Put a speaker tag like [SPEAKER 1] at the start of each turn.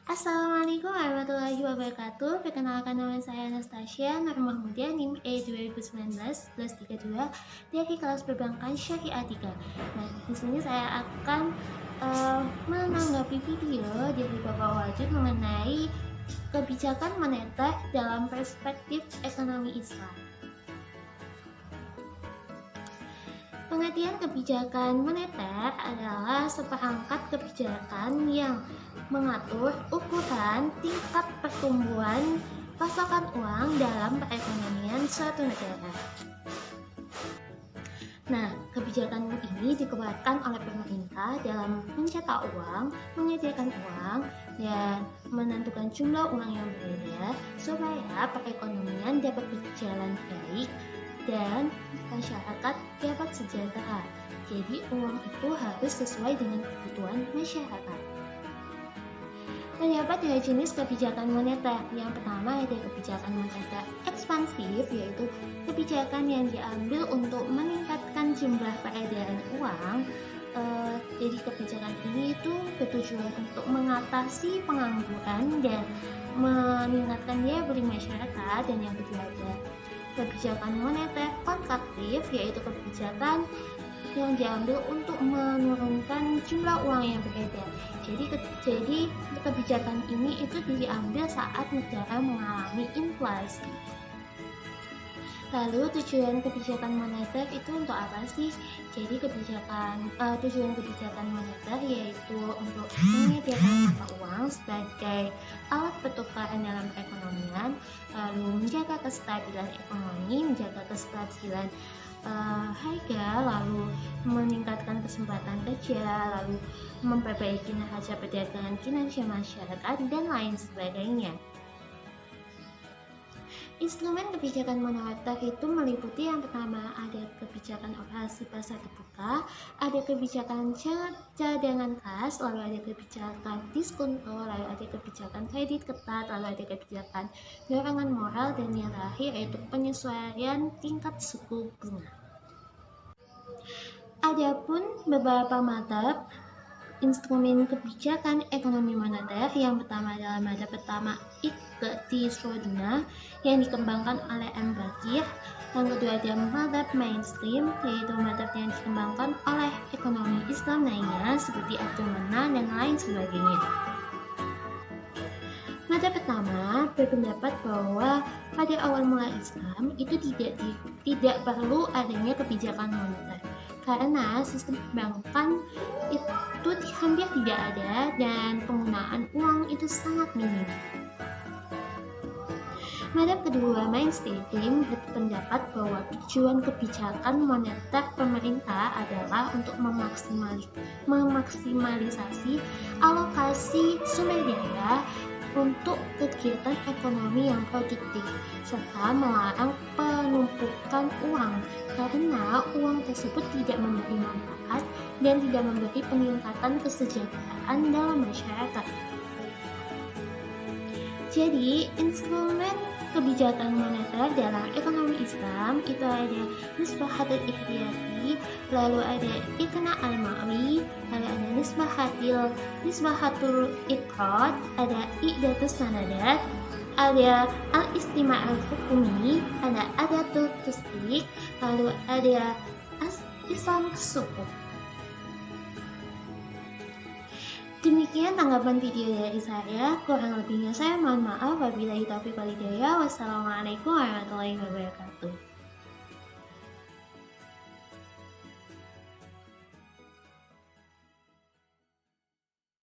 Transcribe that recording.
[SPEAKER 1] Assalamualaikum warahmatullahi wabarakatuh. Perkenalkan, nama saya Anastasia Nur Mahmudia, NIM E2019-32 dari kelas Perbankan Syariah 3. Nah, di sini saya akan menanggapi video dari Bapak Wajud mengenai kebijakan moneter dalam perspektif ekonomi Islam. Pengertian kebijakan moneter adalah seperangkat kebijakan yang mengatur ukuran tingkat pertumbuhan pasokan uang dalam perekonomian suatu negara. Nah, kebijakan ini dikeluarkan oleh pemerintah dalam mencetak uang, menyediakan uang, dan menentukan jumlah uang yang beredar supaya perekonomian dapat berjalan baik dan masyarakat dapat sejahtera. Jadi uang itu harus sesuai dengan kebutuhan masyarakat. Terdapat dua jenis kebijakan moneter. Yang pertama ada kebijakan moneter ekspansif, yaitu kebijakan yang diambil untuk meningkatkan jumlah peredaran uang. Jadi kebijakan ini itu bertujuan untuk mengatasi pengangguran dan meningkatkan daya beli masyarakat. Dan yang kedua ada kebijakan moneter kontraktif, yaitu kebijakan yang diambil untuk menurunkan jumlah uang yang beredar. Jadi kebijakan ini itu diambil saat negara mengalami inflasi. Lalu tujuan kebijakan moneter itu untuk apa sih? Jadi tujuan kebijakan moneter yaitu untuk menyediakan mata uang sebagai alat pertukaran dalam perekonomian, lalu menjaga kestabilan ekonomi, menjaga kestabilan harga, lalu meningkatkan kesempatan kerja, lalu memperbaiki neraca perdagangan kinerja masyarakat, dan lain sebagainya. Instrumen kebijakan moneter itu meliputi yang pertama ada kebijakan operasi pasar terbuka, ada kebijakan cadangan kas, lalu ada kebijakan diskonto, lalu ada kebijakan kredit ketat, lalu ada kebijakan dorongan moral, dan yang terakhir yaitu penyesuaian tingkat suku bunga. Adapun beberapa madhab instrumen kebijakan ekonomi moneter, yang pertama adalah madhab pertama Iqtisodiyah yang dikembangkan oleh M. Bakir. Yang kedua ada madhab mainstream, yaitu madhab yang dikembangkan oleh ekonomi Islam lainnya seperti Abdul Manan dan lain sebagainya. Madhab pertama berpendapat bahwa pada awal mula Islam itu tidak perlu adanya kebijakan moneter karena sistem perbankan itu hampir tidak ada dan penggunaan uang itu sangat minim. Madhab kedua mainstream berpendapat bahwa tujuan kebijakan moneter pemerintah adalah untuk memaksimalisasi alokasi sumber daya untuk kegiatan ekonomi yang produktif, serta melarang penumpukan uang karena uang tersebut tidak memberi manfaat dan tidak memberi peningkatan kesejahteraan dalam masyarakat. Jadi, instrumen kebijakan moneter dalam ekonomi Islam itu ada nisbahatul ikhtiyari, lalu ada iqna al-ma'wi, lalu ada nisbahatul iqrad, ada iqdatus sanadat, ada al-istima'ul hukumi, ada adatul tasdiq, lalu ada Islam suku. Demikian tanggapan video dari saya. Kurang lebihnya saya mohon maaf. Wabillahi taufiq wal hidayah. Wassalamualaikum warahmatullahi wabarakatuh.